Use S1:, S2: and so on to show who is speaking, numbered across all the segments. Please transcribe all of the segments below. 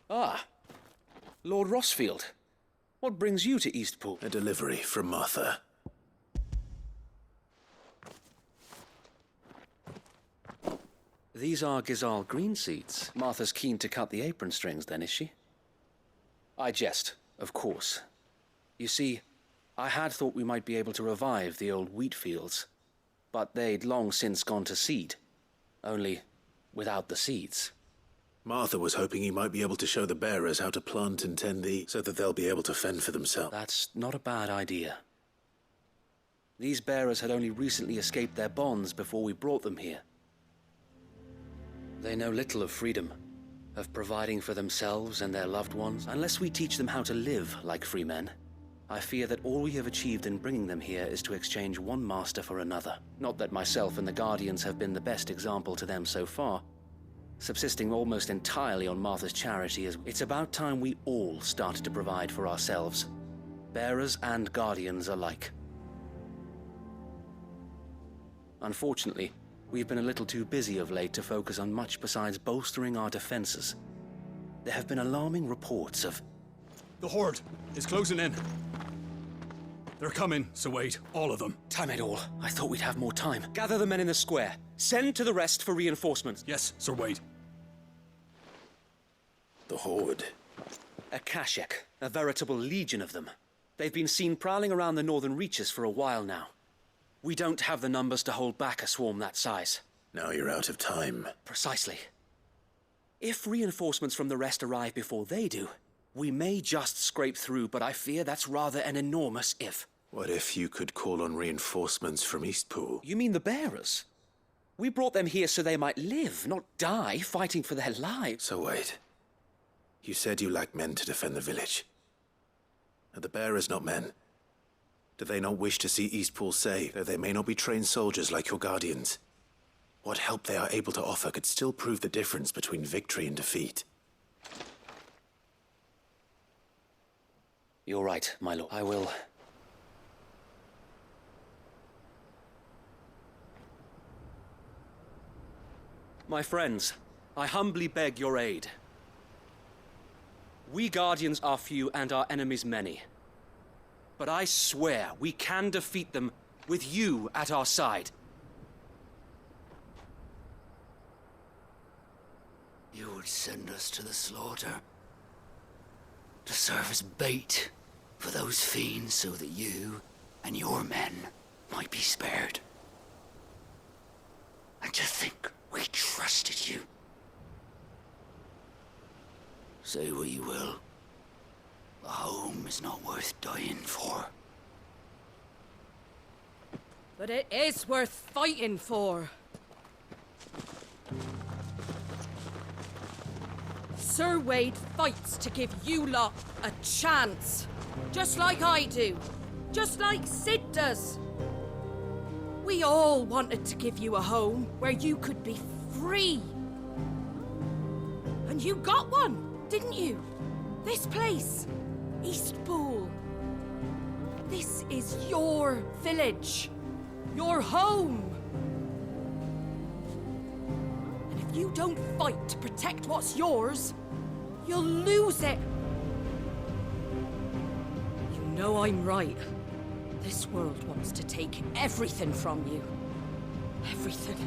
S1: Ah, Lord Rossfield. What brings you to Eastpool?
S2: A delivery from Martha.
S1: These are Gizal green seeds. Martha's keen to cut the apron strings then, is she? I jest, of course. You see, I had thought we might be able to revive the old wheat fields, but they'd long since gone to seed. Only without the seeds.
S2: Martha was hoping he might be able to show the bearers how to plant and tend these, so that they'll be able to fend for themselves.
S1: That's not a bad idea. These bearers had only recently escaped their bonds before we brought them here. They know little of freedom, of providing for themselves and their loved ones. Unless we teach them how to live like free men, I fear that all we have achieved in bringing them here is to exchange one master for another. Not that myself and the Guardians have been the best example to them so far. Subsisting almost entirely on Martha's charity, it's about time we all started to provide for ourselves. Bearers and Guardians alike. Unfortunately, we've been a little too busy of late to focus on much besides bolstering our defenses. There have been alarming reports of...
S3: The Horde is closing in. They're coming, so wait, all of them.
S1: Time it all. I thought we'd have more time. Gather the men in the square. Send to the rest for reinforcements.
S3: Yes, Sir Wade.
S2: The Horde.
S1: A Kashek, a veritable legion of them. They've been seen prowling around the northern reaches for a while now. We don't have the numbers to hold back a swarm that size.
S2: Now you're out of time.
S1: Precisely. If reinforcements from the rest arrive before they do, we may just scrape through, but I fear that's rather an enormous if.
S2: What if you could call on reinforcements from Eastpool?
S1: You mean the bearers? We brought them here so they might live, not die fighting for their lives.
S2: So wait. You said you lack men to defend the village. Are the bearers not men? Do they not wish to see Eastpool safe, though they may not be trained soldiers like your Guardians? What help they are able to offer could still prove the difference between victory and defeat.
S1: You're right, my lord. I will... My friends, I humbly beg your aid. We Guardians are few and our enemies many. But I swear we can defeat them with you at our side.
S4: You would send us to the slaughter, to serve as bait for those fiends so that you and your men might be spared. And to think we trusted you. Say what you will, a home is not worth dying for.
S5: But it is worth fighting for. Sir Wade fights to give you lot a chance. Just like I do. Just like Sid does. We all wanted to give you a home where you could be free. And you got one, didn't you? This place, Eastpool. This is your village. Your home. And if you don't fight to protect what's yours, you'll lose it. You know I'm right. This world wants to take everything from you. Everything.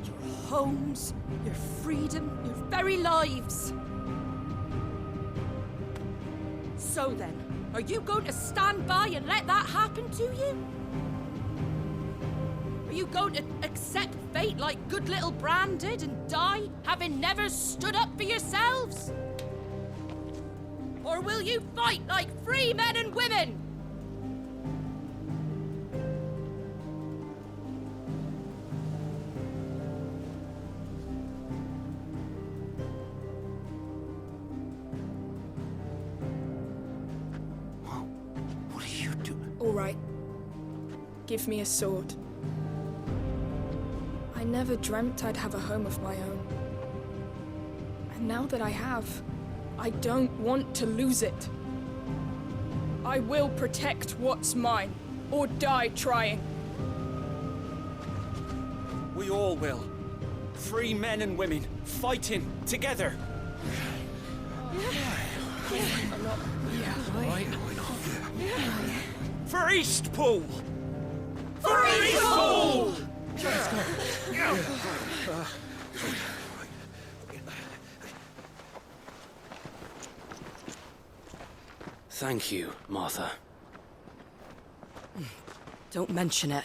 S5: Your homes, your freedom, your very lives. So then, are you going to stand by and let that happen to you? Are you going to accept fate like good little Bran did and die, having never stood up for yourselves? Or will you fight like free men and women?
S4: What are you doing?
S6: All right. Give me a sword. I never dreamt I'd have a home of my own. And now that I have, I don't want to lose it. I will protect what's mine, or die trying.
S1: We all will.
S7: Free men and women fighting together. For Eastpool! For Eastpool!
S1: Thank you, Martha.
S5: Don't mention it.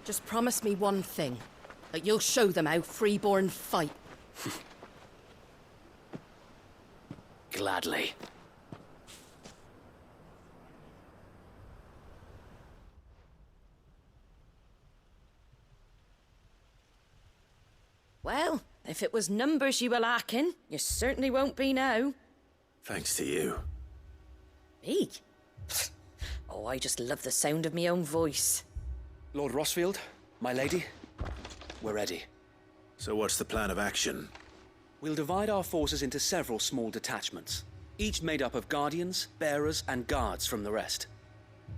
S5: Just promise me one thing. That you'll show them how freeborn fight.
S1: Gladly.
S5: Well, if it was numbers you were lacking, you certainly won't be now.
S2: Thanks to you.
S5: Me? Oh, I just love the sound of my own voice.
S1: Lord Rossfield, my lady, we're ready.
S2: So what's the plan of action?
S1: We'll divide our forces into several small detachments, each made up of guardians, bearers, and guards from the rest.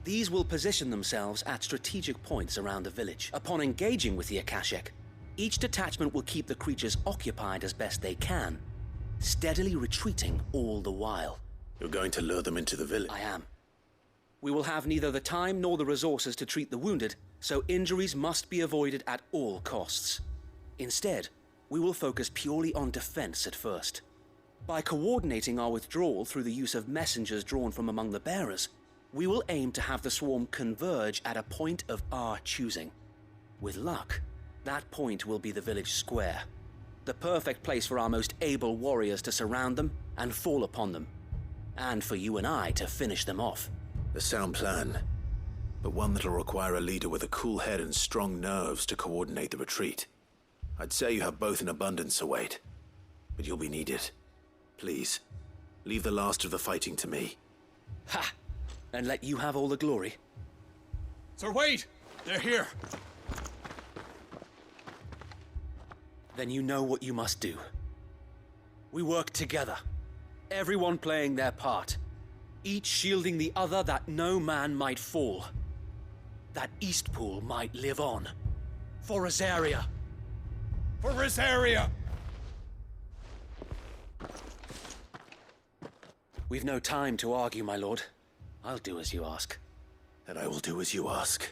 S1: These will position themselves at strategic points around the village. Upon engaging with the Akashic, each detachment will keep the creatures occupied as best they can, steadily retreating all the while.
S2: You're going to lure them into the village?
S1: I am. We will have neither the time nor the resources to treat the wounded, so injuries must be avoided at all costs. Instead, we will focus purely on defense at first. By coordinating our withdrawal through the use of messengers drawn from among the bearers, we will aim to have the swarm converge at a point of our choosing. With luck, that point will be the village square, the perfect place for our most able warriors to surround them and fall upon them, and for you and I to finish them off.
S2: A sound plan, but one that'll require a leader with a cool head and strong nerves to coordinate the retreat. I'd say you have both in abundance, Sir Wade, but you'll be needed. Please, leave the last of the fighting to me.
S1: Ha! And let you have all the glory.
S3: Sir Wade! They're here!
S1: Then you know what you must do. We work together, everyone playing their part, each shielding the other that no man might fall, that Eastpool might live on. For Rosaria!
S3: For Rosaria!
S1: We've no time to argue, my lord. I'll do as you ask.
S2: And I will do as you ask.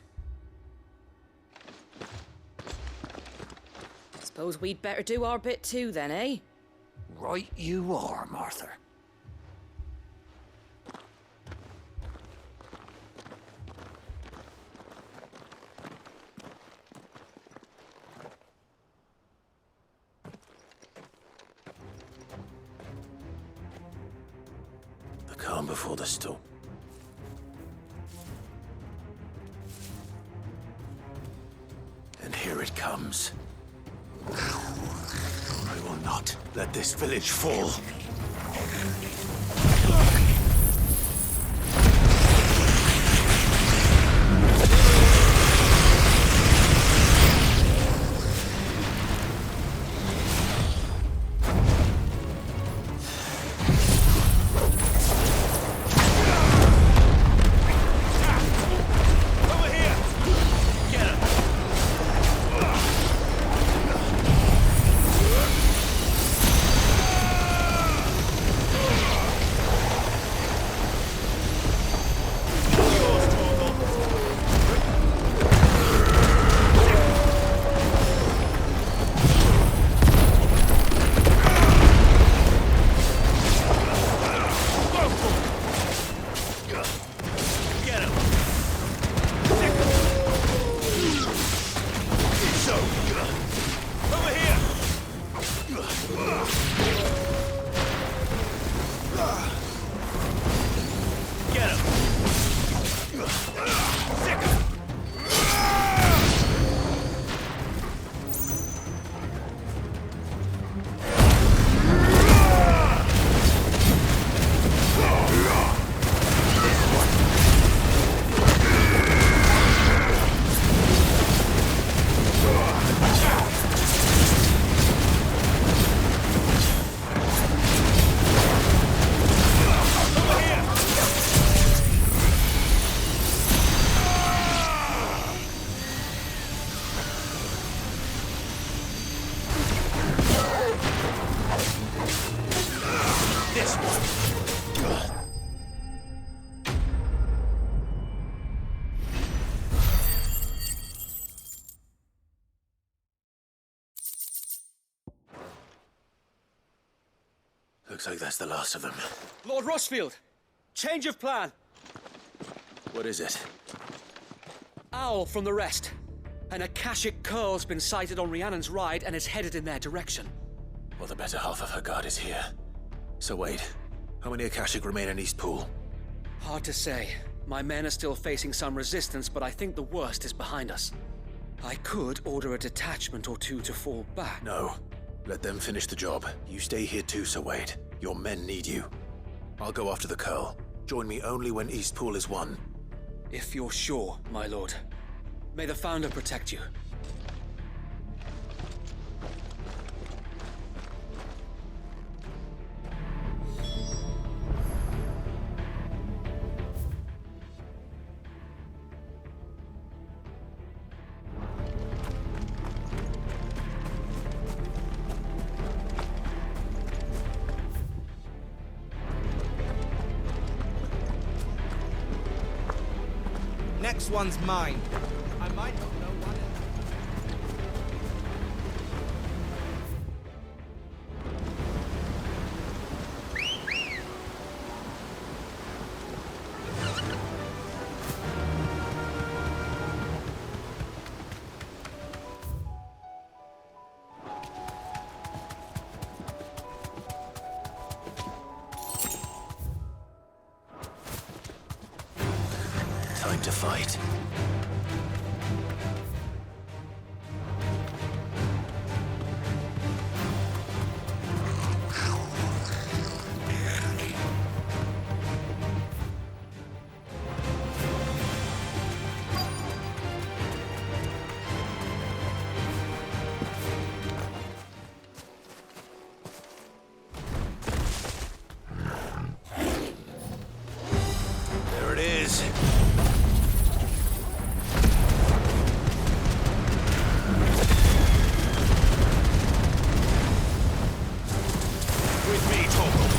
S5: Suppose we'd better do our bit too then, eh?
S4: Right you are, Martha.
S2: The calm before the storm. And here it comes. I will not let this village fall. Looks like that's the last of them.
S1: Lord Rosfield! Change of plan!
S2: What is it?
S1: Owl from the rest. An Akashic curl's been sighted on Rhiannon's ride and is headed in their direction.
S2: Well, the better half of her guard is here. So wait, how many Akashic remain in Eastpool?
S1: Hard to say. My men are still facing some resistance, but I think the worst is behind us. I could order a detachment or two to fall back.
S2: No. Let them finish the job. You stay here too, Sir Wade. Your men need you. I'll go after the Curl. Join me only when Eastpool is won.
S1: If you're sure, my lord. May the Founder protect you.
S8: Next one's mine. I might not know one.
S2: Time to fight. There it is. With me, Torgal.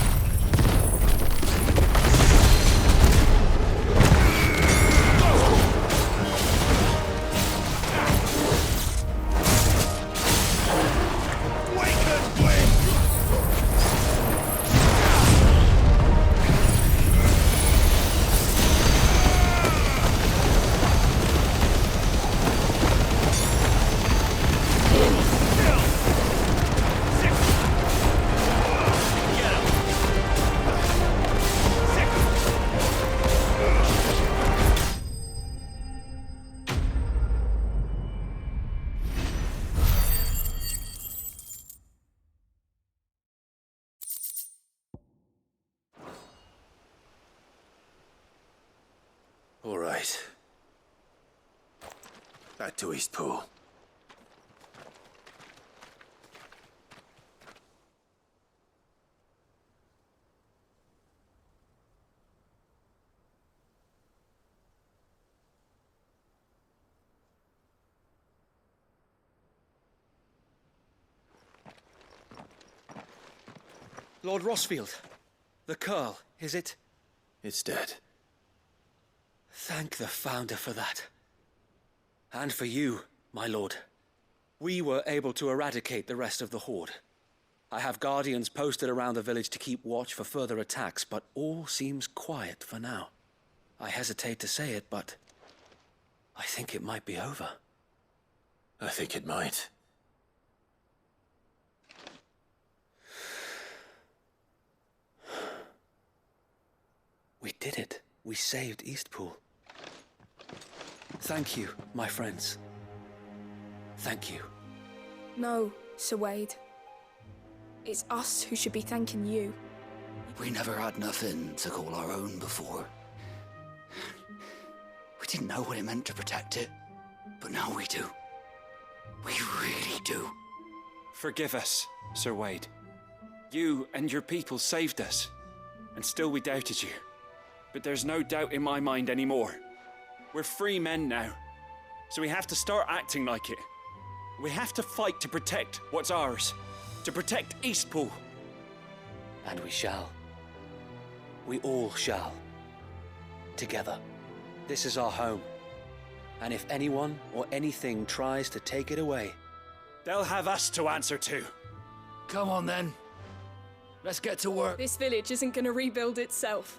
S2: All right. Back to Eastpool.
S1: Lord Rosfield, the Curl, is it?
S2: It's dead.
S1: Thank the Founder for that. And for you, my lord. We were able to eradicate the rest of the Horde. I have guardians posted around the village to keep watch for further attacks, but all seems quiet for now. I hesitate to say it, but I think it might be over.
S2: I think it might.
S1: We did it. We saved Eastpool. Thank you, my friends. Thank you.
S6: No, Sir Wade. It's us who should be thanking you.
S4: We never had nothing to call our own before. We didn't know what it meant to protect it, but now we do. We really do.
S7: Forgive us, Sir Wade. You and your people saved us, and still we doubted you. But there's no doubt in my mind anymore. We're free men now, so we have to start acting like it. We have to fight to protect what's ours, to protect Eastpool.
S1: And we shall. We all shall. Together. This is our home. And if anyone or anything tries to take it away,
S7: They'll have us to answer to.
S4: Come on then. Let's get to work.
S6: This village isn't gonna rebuild itself.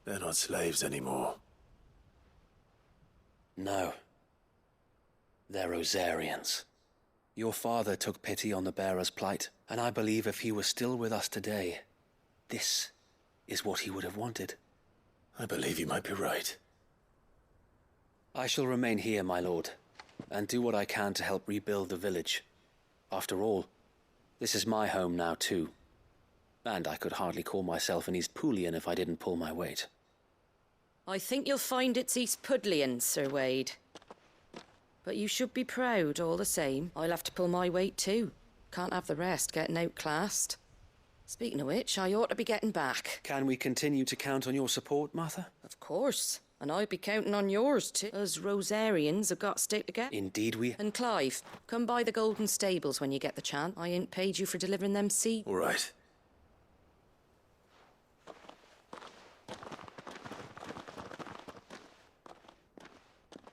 S2: They're not slaves anymore.
S1: no. They're Rosarians. Your father took pity on the bearer's plight, and I believe if he were still with us today, this is what he would have wanted.
S2: I believe you might be right.
S1: I shall remain here, my lord, and do what I can to help rebuild the village. After all, this is my home now too. And I could hardly call myself an East Poolian if I didn't pull my weight.
S5: I think you'll find it's East Pudlian, Sir Wade. But you should be proud all the same. I'll have to pull my weight too. Can't have the rest getting outclassed. Speaking of which, I ought to be getting back.
S1: Can we continue to count on your support, Martha?
S5: Of course. And I'll be counting on yours too. Us Rosarians have got to stick together.
S1: Indeed we...
S5: And Clive, come by the Golden Stables when you get the chance. I ain't paid you for delivering them seeds.
S2: All right.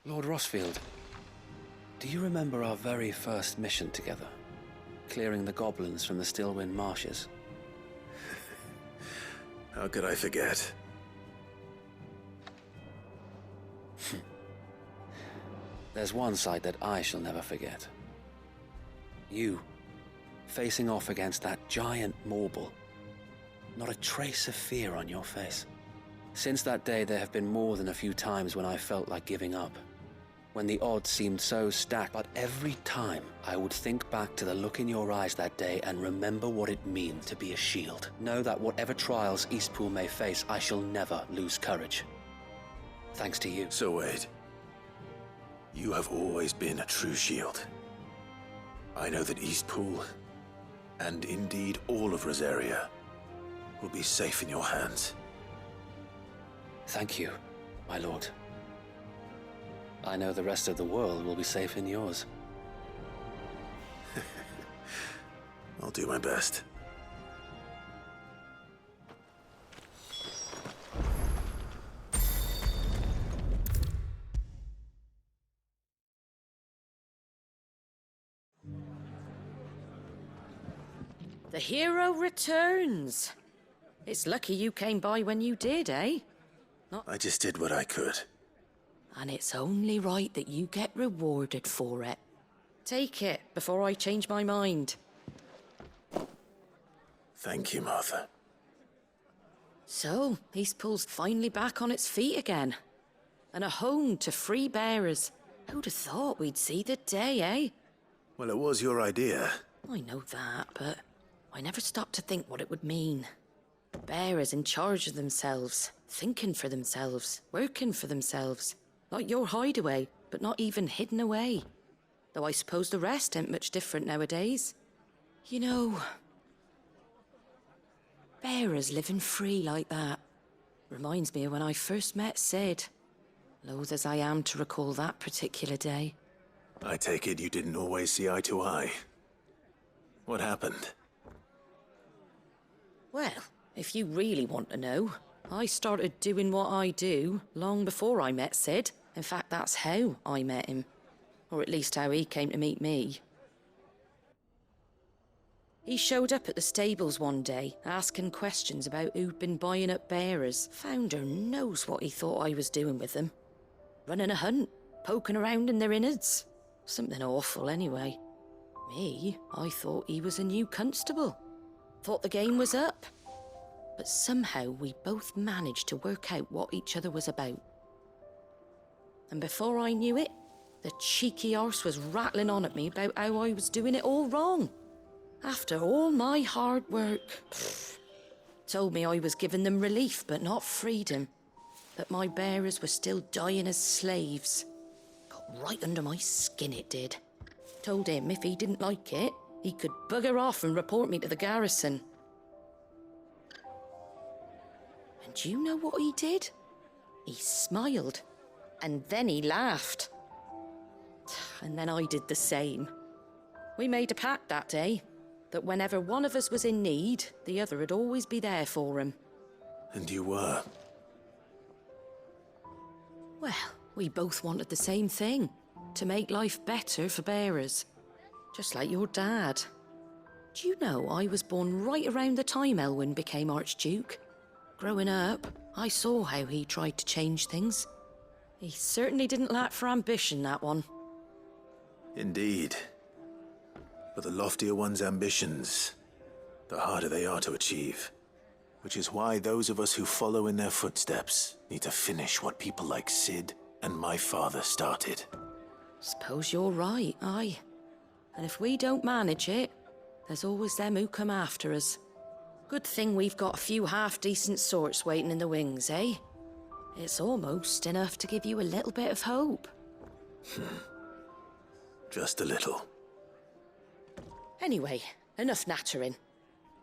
S1: Lord Rossfield, do you remember our very first mission together? Clearing the goblins from the Stillwind Marshes?
S2: How could I forget?
S1: There's one sight that I shall never forget. You, facing off against that giant Morble. Not a trace of fear on your face. Since that day, there have been more than a few times when I felt like giving up. When the odds seemed so stacked, but every time I would think back to the look in your eyes that day and remember what it means to be a shield. Know that whatever trials Eastpool may face, I shall never lose courage. Thanks to you.
S2: So Wade, you have always been a true shield. I know that Eastpool, and indeed all of Rosaria, will be safe in your hands.
S1: Thank you, my lord. I know the rest of the world will be safe in yours.
S2: I'll do my best.
S5: The hero returns. It's lucky you came by when you did, eh?
S2: I just did what I could.
S5: And it's only right that you get rewarded for it. Take it before I change my mind.
S2: Thank you, Martha.
S5: So, Eastpool's finally back on its feet again. And a home to free bearers. Who'd have thought we'd see the day, eh?
S2: Well, it was your idea.
S5: I know that, but I never stopped to think what it would mean. Bearers in charge of themselves, thinking for themselves, working for themselves. Like your hideaway, but not even hidden away. Though I suppose the rest ain't much different nowadays. You know, bearers living free like that reminds me of when I first met Sid. Loath as I am to recall that particular day.
S2: I take it you didn't always see eye to eye. What happened?
S5: Well, if you really want to know, I started doing what I do long before I met Sid. In fact, that's how I met him. Or at least how he came to meet me. He showed up at the stables one day, asking questions about who'd been buying up bearers. Founder knows what he thought I was doing with them. Running a hunt, poking around in their innards. Something awful, anyway. Me, I thought he was a new constable. Thought the game was up. But somehow we both managed to work out what each other was about. And before I knew it, the cheeky arse was rattling on at me about how I was doing it all wrong. After all my hard work. Told me I was giving them relief, but not freedom. That my bearers were still dying as slaves. Got right under my skin, it did. Told him if he didn't like it, he could bugger off and report me to the garrison. And do you know what he did? He smiled. And then he laughed. And then I did the same. We made a pact that day, that whenever one of us was in need, the other would always be there for him.
S2: And you were.
S5: Well, we both wanted the same thing, to make life better for bearers. Just like your dad. Do you know I was born right around the time Elwyn became Archduke? Growing up, I saw how he tried to change things. He certainly didn't lack for ambition, that one.
S2: Indeed. But the loftier one's ambitions, the harder they are to achieve. Which is why those of us who follow in their footsteps need to finish what people like Cid and my father started.
S5: Suppose you're right, aye. And if we don't manage it, there's always them who come after us. Good thing we've got a few half-decent sorts waiting in the wings, eh? It's almost enough to give you a little bit of hope.
S2: Just a little.
S5: Anyway, enough nattering.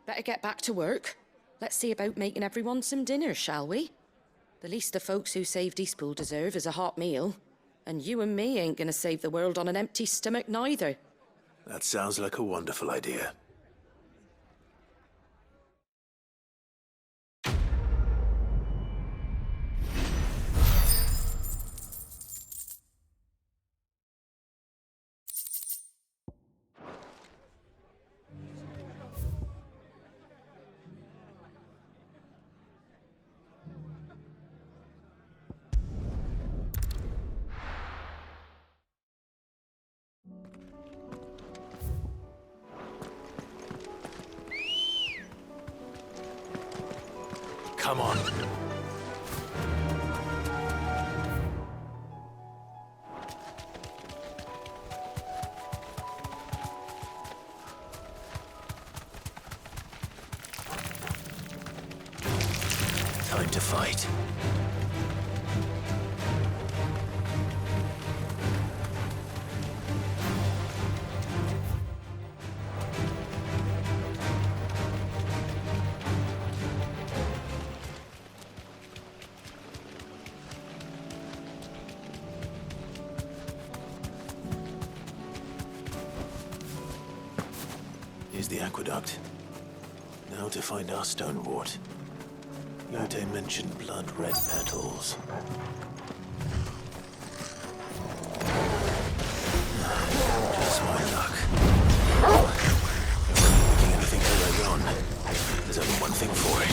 S5: Better get back to work. Let's see about making everyone some dinner, shall we? The least the folks who saved Eastpool deserve is a hot meal. And you and me ain't gonna save the world on an empty stomach neither.
S2: That sounds like a wonderful idea. Come on. Time to fight. Here's the aqueduct. Now to find our stonewort. Yote mentioned blood-red petals. Just my luck. If I'm picking anything early on, there's only one thing for it.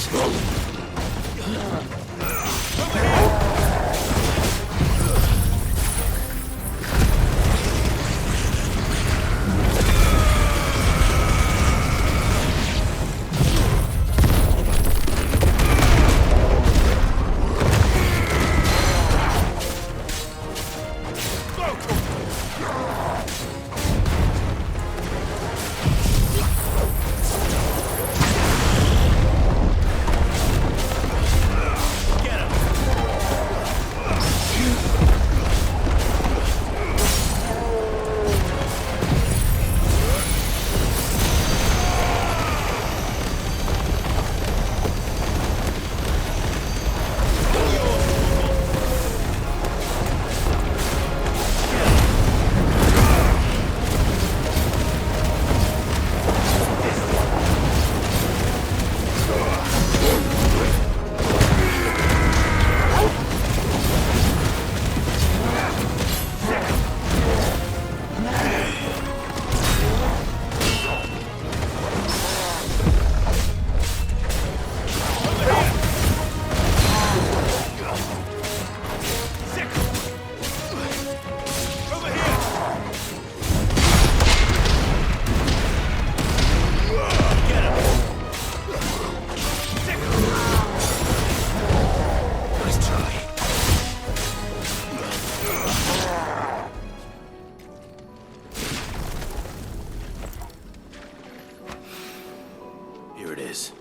S2: Here it is.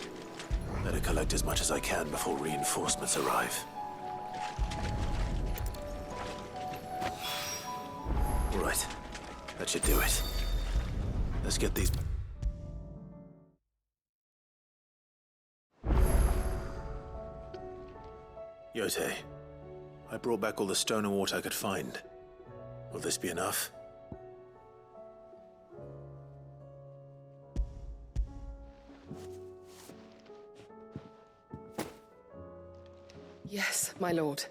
S2: Better collect as much as I can before reinforcements arrive. Right. That should do it. Let's get these... Yote, I brought back all the stone and water I could find. Will this be enough?
S9: Yes, my lord.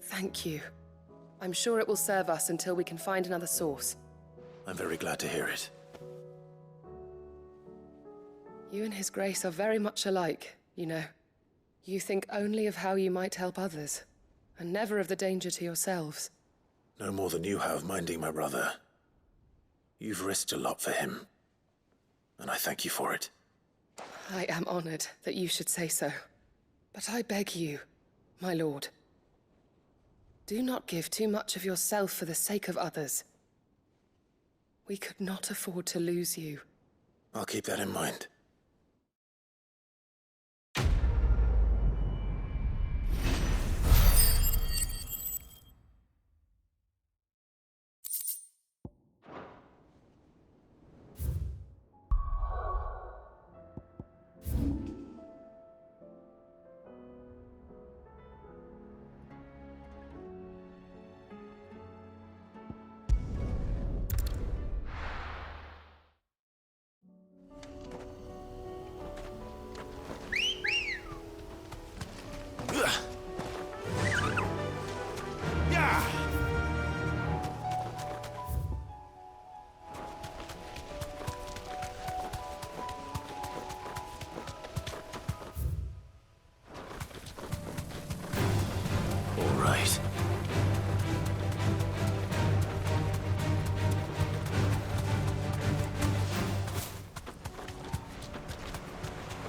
S9: Thank you. I'm sure it will serve us until we can find another source.
S2: I'm very glad to hear it.
S9: You and His Grace are very much alike, you know. You think only of how you might help others, and never of the danger to yourselves.
S2: No more than you have minding my brother. You've risked a lot for him, and I thank you for it.
S9: I am honored that you should say so. But I beg you, my lord, do not give too much of yourself for the sake of others. We could not afford to lose you.
S2: I'll keep that in mind.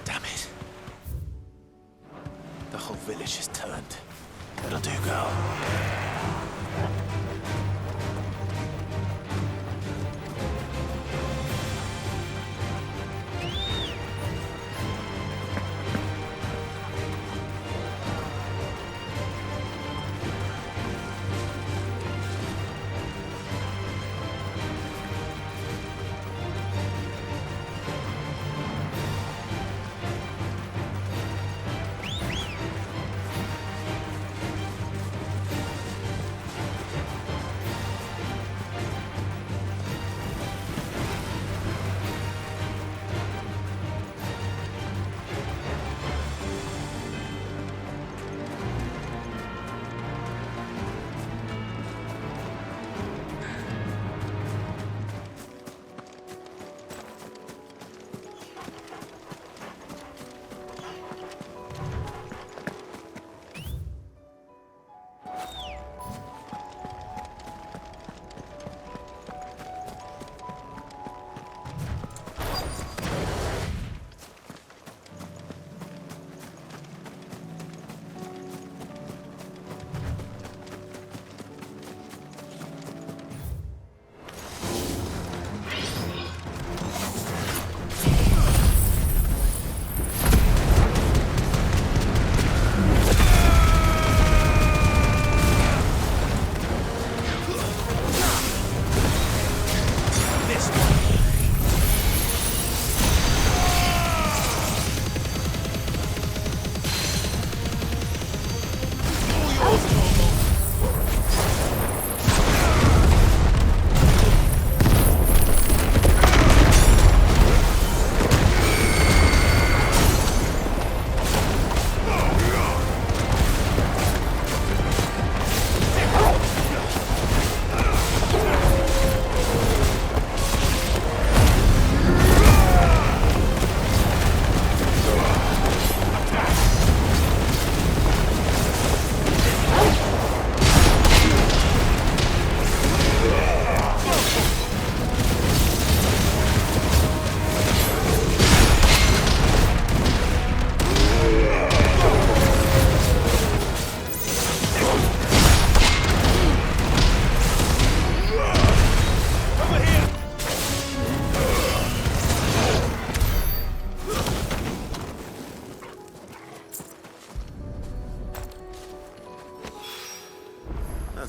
S2: Damn it. The whole village is turned. That'll do, girl.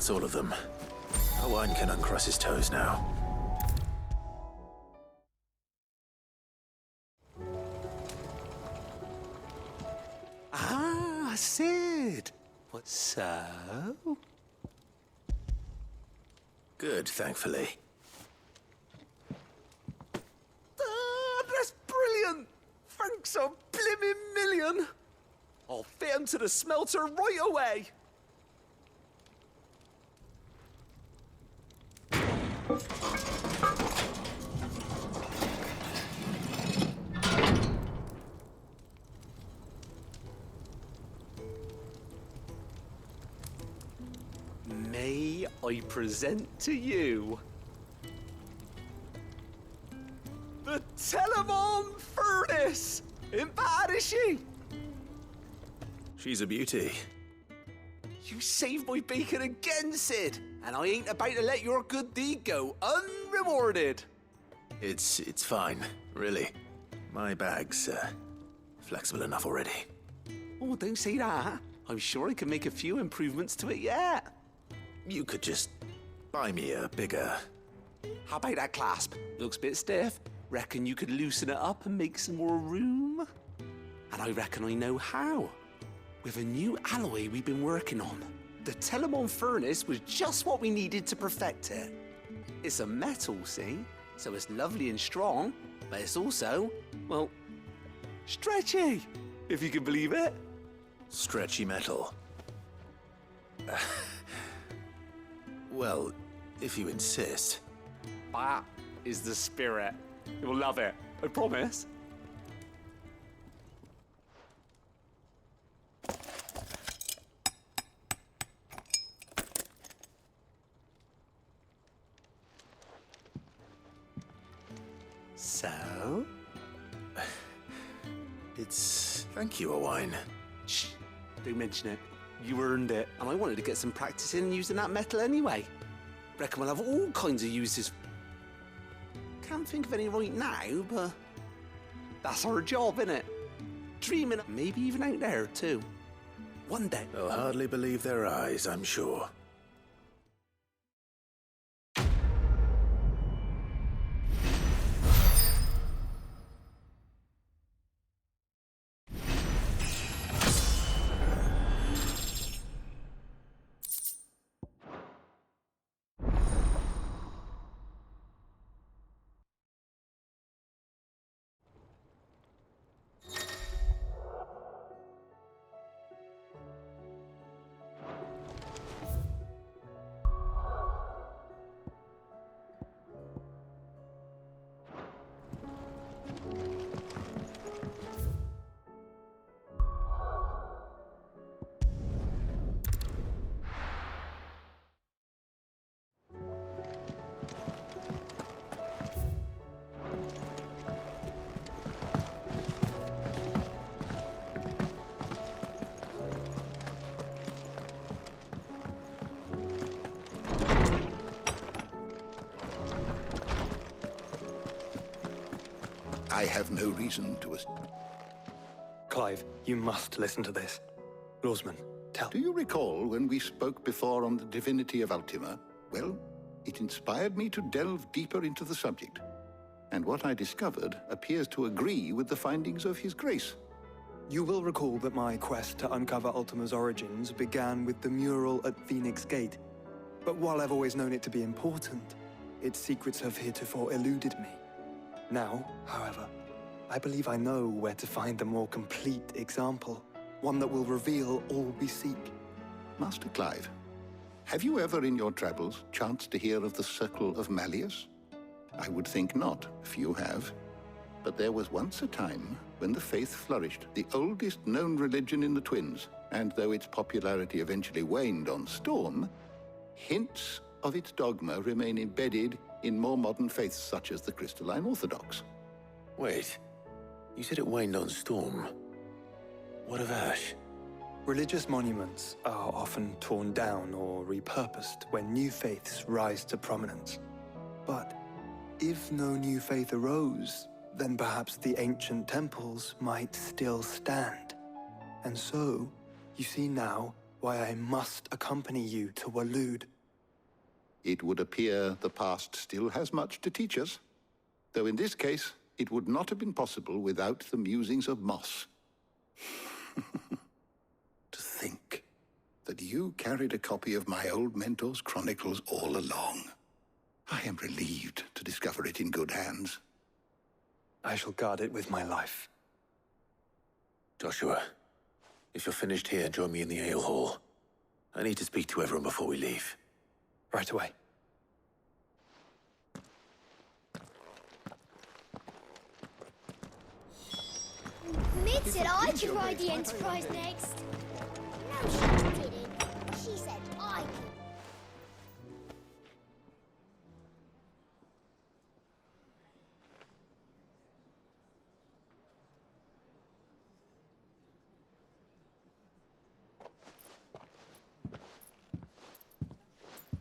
S2: That's all of them. Owain can uncross his toes now.
S10: Ah, Cid!
S4: What so?
S2: Good, thankfully.
S10: That's brilliant! Thanks a blimmin' million! I'll fit 'em to the smelter right away! May I present to you the Telemon Furnace! Ain't bad, is she?
S2: She's a beauty.
S10: You saved my bacon again, Sid, and I ain't about to let your good deed go unrewarded.
S2: It's fine, really. My bag's flexible enough already.
S10: Oh, don't say that. I'm sure I can make a few improvements to it yet.
S2: You could just buy me a bigger...
S10: How about that clasp? Looks a bit stiff. Reckon you could loosen it up and make some more room? And I reckon I know how. With a new alloy we've been working on. The Telemon Furnace was just what we needed to perfect it. It's a metal, see? So it's lovely and strong, but it's also, well, stretchy, if you can believe it.
S2: Stretchy metal. Well, if you insist.
S10: That is the spirit. You'll love it, I promise. So?
S2: It's... Thank you, Owain.
S10: Shh, don't mention it. You earned it. And I wanted to get some practice in using that metal anyway. Reckon we'll have all kinds of uses. Can't think of any right now, but that's our job, innit? Dreaming, maybe even out there too. One day.
S2: They'll hardly believe their eyes, I'm sure.
S11: I have no reason to...
S12: Clive, you must listen to this. Lawsman, tell...
S11: Do you recall when we spoke before on the divinity of Ultima? Well, it inspired me to delve deeper into the subject. And what I discovered appears to agree with the findings of His Grace.
S12: You will recall that my quest to uncover Ultima's origins began with the mural at Phoenix Gate. But while I've always known it to be important, its secrets have heretofore eluded me. Now, however, I believe I know where to find the more complete example, one that will reveal all we seek.
S11: Master Clive, have you ever in your travels chanced to hear of the Circle of Malleus? I would think not, if you have. But there was once a time when the faith flourished, the oldest known religion in the Twins, and though its popularity eventually waned on Storm, hints of its dogma remain embedded in more modern faiths such as the Crystalline Orthodox.
S2: Wait, you said it waned on Storm. What of Ash?
S12: Religious monuments are often torn down or repurposed when new faiths rise to prominence. But if no new faith arose, then perhaps the ancient temples might still stand. And so, you see now why I must accompany you to Waloed.
S11: It would appear the past still has much to teach us, though in this case, it would not have been possible without the musings of Moss. To think that you carried a copy of my old mentor's chronicles all along. I am relieved to discover it in good hands.
S12: I shall guard it with my life.
S2: Joshua, if you're finished here, join me in the ale hall. I need to speak to everyone before we leave.
S12: Right away.
S13: Mid said I could ride the Enterprise next. No, she didn't. She said I could.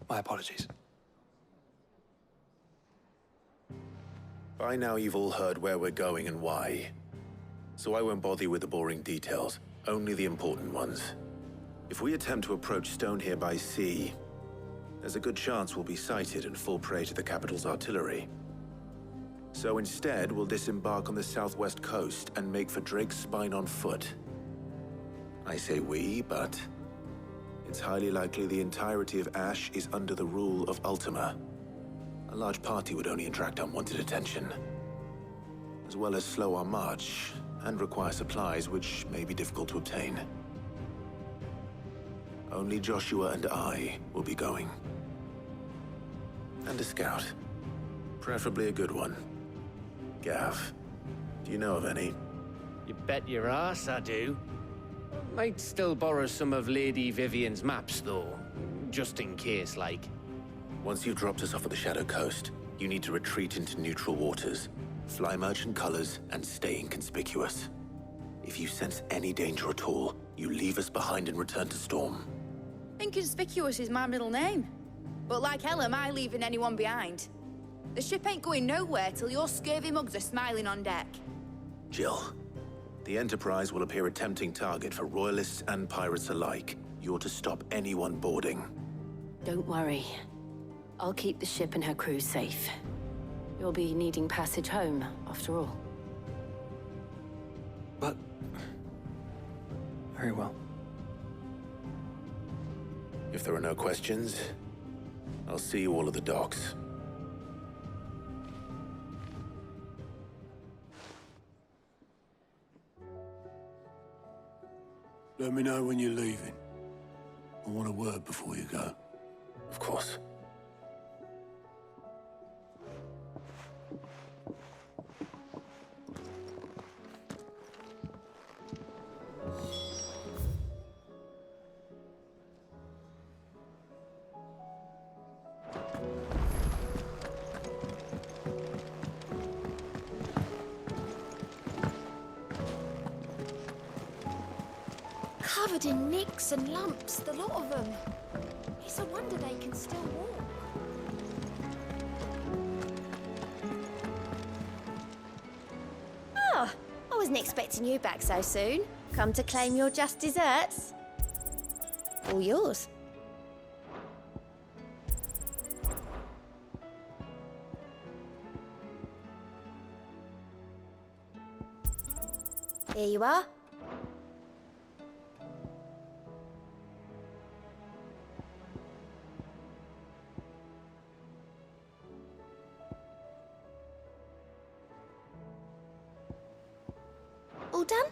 S12: My apologies.
S2: By now you've all heard where we're going and why. So I won't bother you with the boring details, only the important ones. If we attempt to approach Stonehere by sea, there's a good chance we'll be sighted and fall prey to the capital's artillery. So instead, we'll disembark on the southwest coast and make for Drake's Spine on foot. I say we, but it's highly likely the entirety of Ash is under the rule of Ultima. A large party would only attract unwanted attention, as well as slow our march and require supplies which may be difficult to obtain. Only Joshua and I will be going. And a scout. Preferably a good one. Gav, do you know of any?
S14: You bet your ass I do. Might still borrow some of Lady Vivian's maps, though. Just in case, like.
S2: Once you've dropped us off at the Shadow Coast, you need to retreat into neutral waters, fly merchant colors, and stay inconspicuous. If you sense any danger at all, you leave us behind and return to Storm.
S15: Inconspicuous is my middle name. But like hell am I leaving anyone behind. The ship ain't going nowhere till your scurvy mugs are smiling on deck.
S2: Jill, the Enterprise will appear a tempting target for royalists and pirates alike. You're to stop anyone boarding.
S16: Don't worry. I'll keep the ship and her crew safe. You'll be needing passage home, after all.
S12: But... very well.
S2: If there are no questions, I'll see you all at the docks.
S17: Let me know when you're leaving. I want a word before you go.
S2: Of course.
S13: Covered in nicks and lumps, the lot of them. It's a wonder they can still walk. Ah, I wasn't expecting you back so soon. Come to claim your just desserts? All yours. Here you are. All done?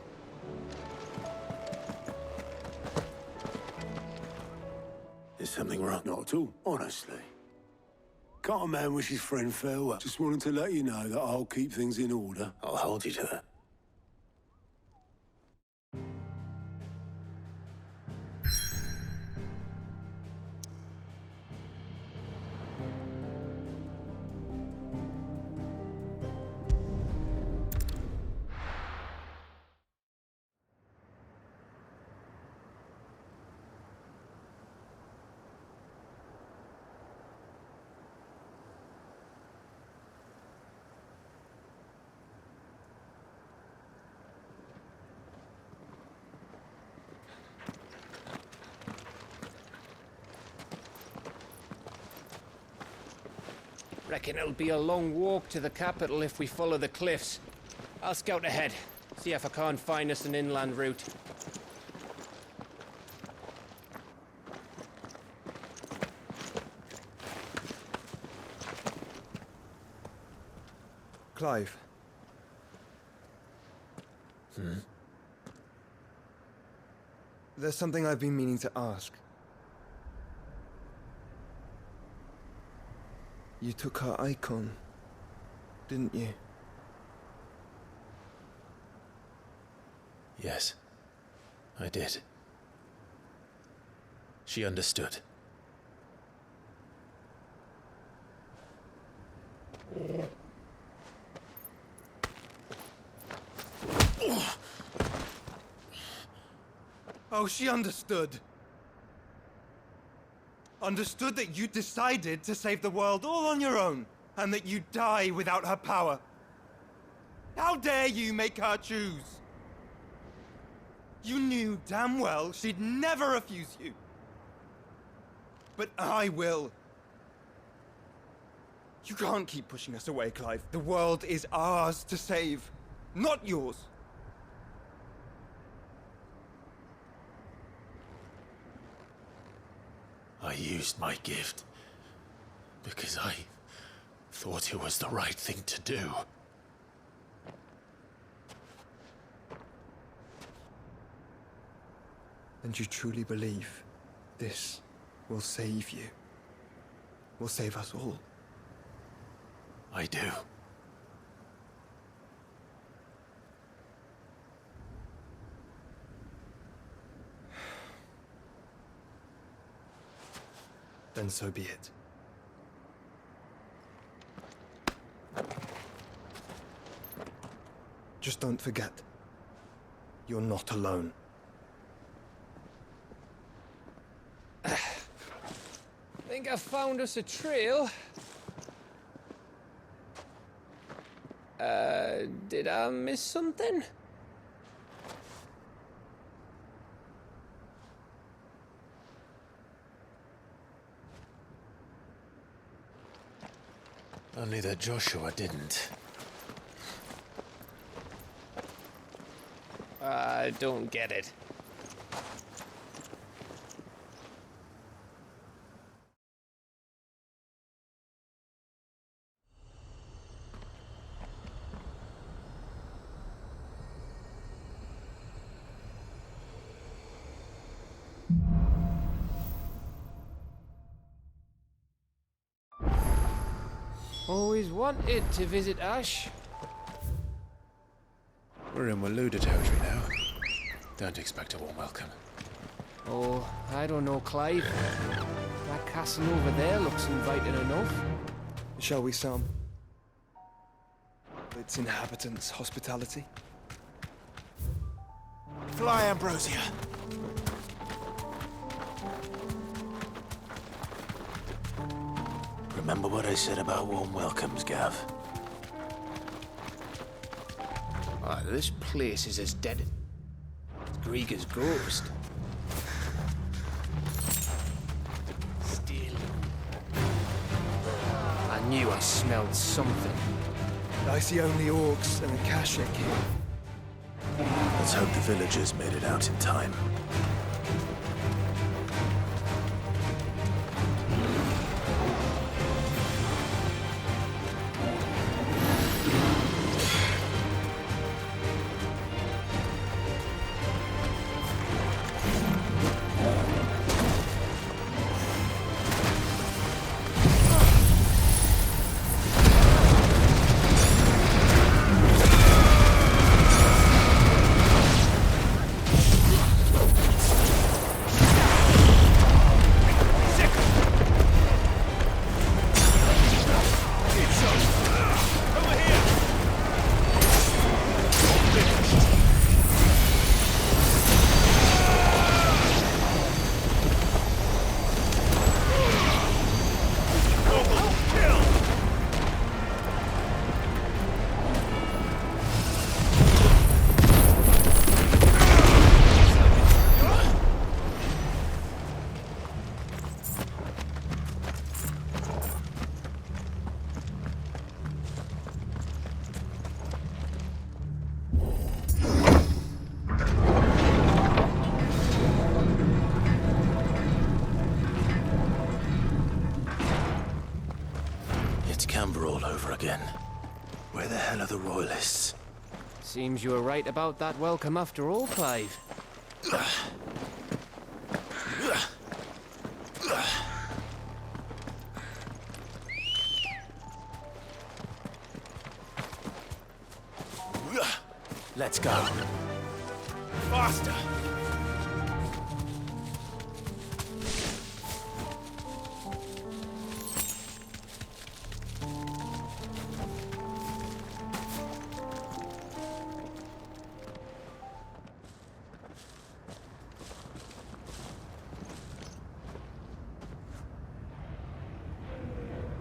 S2: Is something wrong?
S17: Not at all, honestly. Can't a man wish his friend farewell? Just wanted to let you know that I'll keep things in order.
S2: I'll hold you to that.
S14: Reckon it'll be a long walk to the capital if we follow the cliffs. I'll scout ahead, see if I can't find us an inland route.
S12: Clive. There's something I've been meaning to ask. You took her icon, didn't you?
S2: Yes, I did. She understood.
S8: Oh, she understood. Understood that you decided to save the world all on your own, and that you'd die without her power. How dare you make her choose? You knew damn well she'd never refuse you. But I will. You can't keep pushing us away, Clive. The world is ours to save, not yours.
S2: I used my gift because I thought it was the right thing to do.
S12: And you truly believe this will save you? Will save us all?
S2: I do.
S12: Then so be it. Just don't forget, you're not alone.
S14: Think I found us a trail. Did I miss something?
S2: Only that Joshua didn't.
S14: I don't get it. Always wanted to visit Ash.
S2: We're in Waluda territory now. Don't expect a warm welcome.
S14: Oh, I don't know, Clive. That castle over there looks inviting enough.
S12: Shall we some? Its inhabitants' hospitality?
S2: Fly, Ambrosia! Remember what I said about warm welcomes, Gav?
S14: Oh, this place is as dead as Greagor's ghost. Still. I knew I smelled something.
S12: I see only orcs and a Kashik here.
S2: Let's hope the villagers made it out in time.
S14: Seems you were right about that welcome after all, Clive.
S2: Let's go. Faster!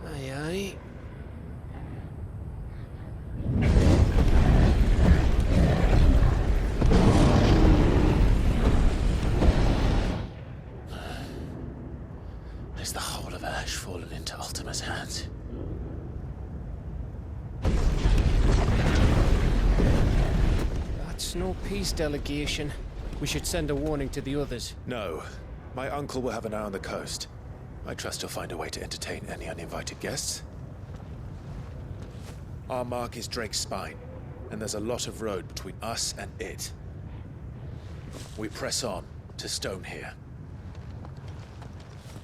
S14: Aye, aye.
S2: Is the whole of Ash fallen into Ultima's hands?
S14: That's no peace delegation. We should send a warning to the others.
S2: No. My uncle will have an eye on the coast. I trust he'll find a way to entertain any uninvited guests. Our mark is Drake's Spine, and there's a lot of road between us and it. We press on to Stone here.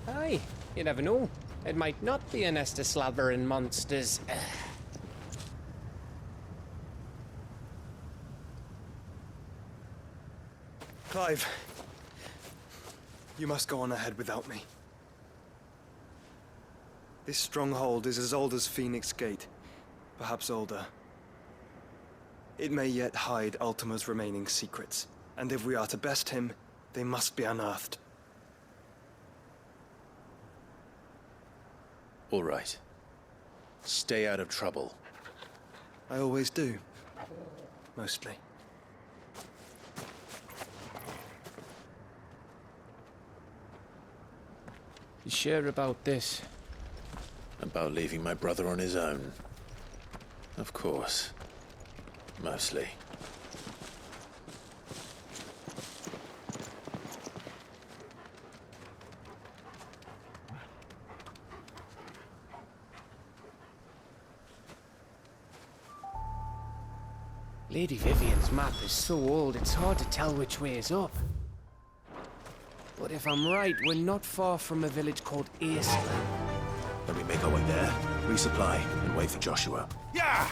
S14: Aye, you never know. It might not be a nest of slathering monsters.
S12: Clive, you must go on ahead without me. This stronghold is as old as Phoenix Gate, perhaps older. It may yet hide Ultima's remaining secrets, and if we are to best him, they must be unearthed.
S2: All right. Stay out of trouble.
S12: I always do. Mostly.
S14: You sure about this?
S2: About leaving my brother on his own? Of course. Mostly.
S14: Lady Vivian's map is so old, it's hard to tell which way is up. But if I'm right, we're not far from a village called Aesla.
S2: Then we make our way there, resupply, and wait for Joshua.
S8: Yeah!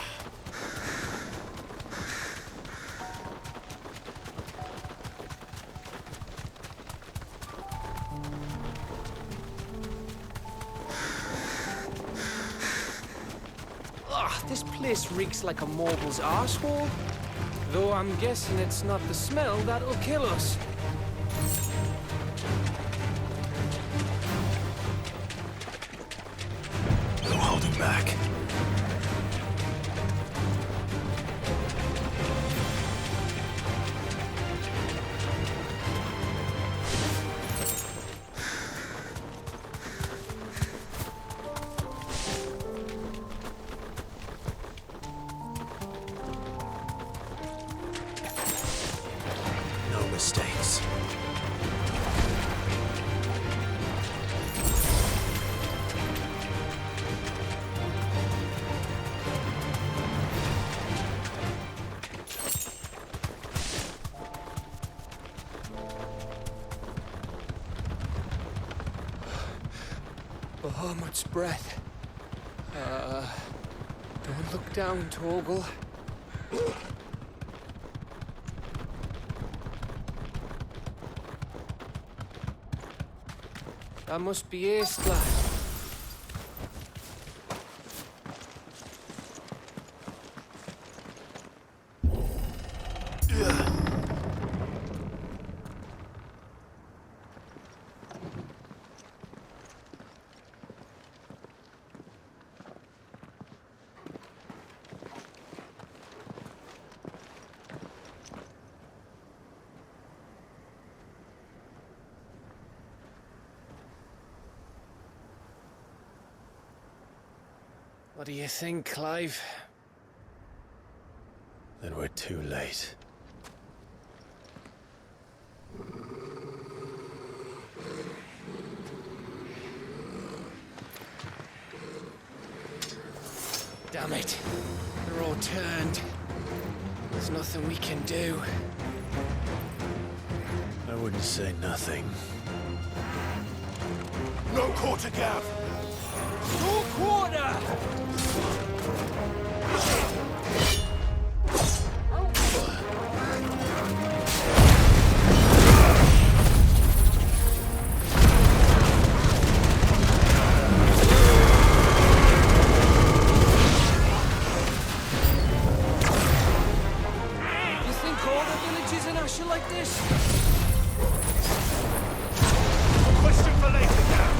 S14: Ugh, this place reeks like a morble's arsehole. Though I'm guessing it's not the smell that'll kill us.
S2: No holding back. No mistakes.
S14: Bahamut's breath. Don't look down, Torgal. That must be Aesla. What do you think, Clive?
S2: Then we're too late.
S14: Damn it. They're all turned. There's nothing we can do.
S2: I wouldn't say nothing.
S17: No quarter, Gav!
S14: No quarter! You think all the villages in Asher like this?
S17: Question for later, Gav!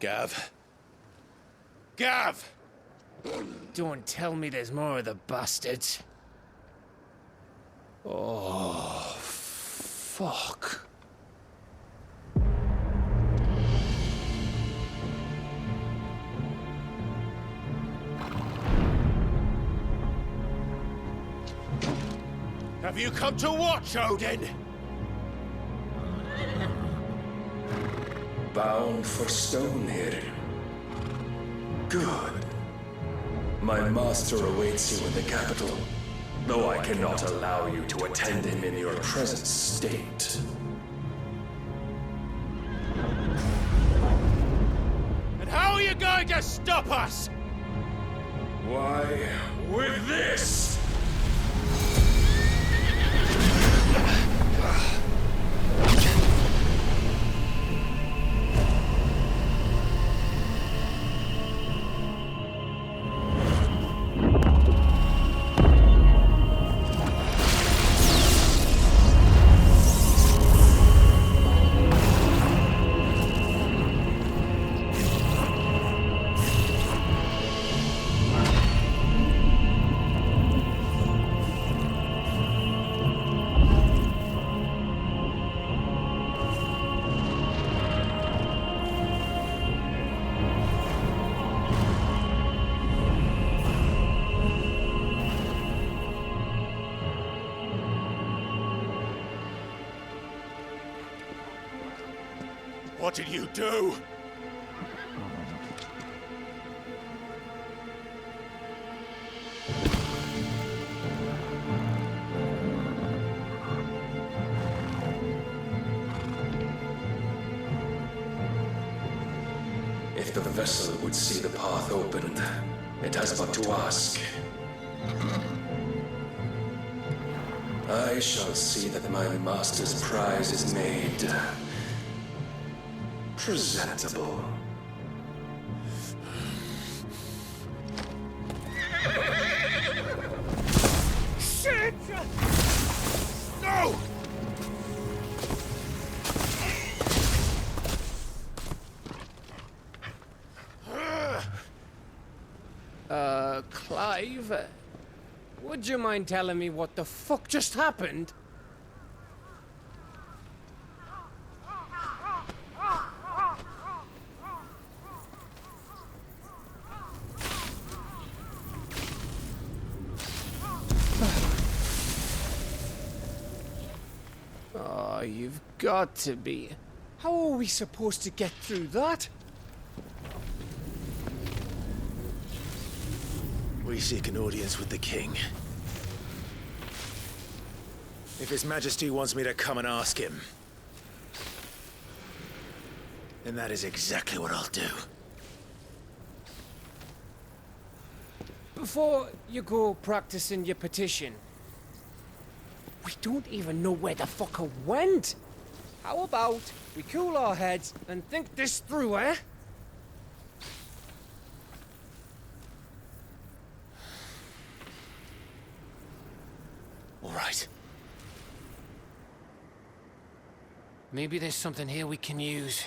S2: Gav. Gav!
S14: Don't tell me there's more of the bastards. Oh, fuck.
S2: Have you come to watch, Odin?
S18: Bound for Stonehill. Good. My master awaits you in the capital, though I cannot allow you to attend him in your present state.
S2: And how are you going to stop us?
S18: Why, with this!
S2: What did you do?
S18: If the vessel would see the path opened, it has but to ask. I shall see that my master's prize is made presentable.
S2: Shit! No!
S14: Clive? Would you mind telling me what the fuck just happened? Oh, you've got to be. How are we supposed to get through that?
S2: We seek an audience with the king. If His Majesty wants me to come and ask him, then that is exactly what I'll do.
S14: Before you go practicing your petition, we don't even know where the fucker went. How about we cool our heads and think this through, eh?
S2: All right.
S14: Maybe there's something here we can use.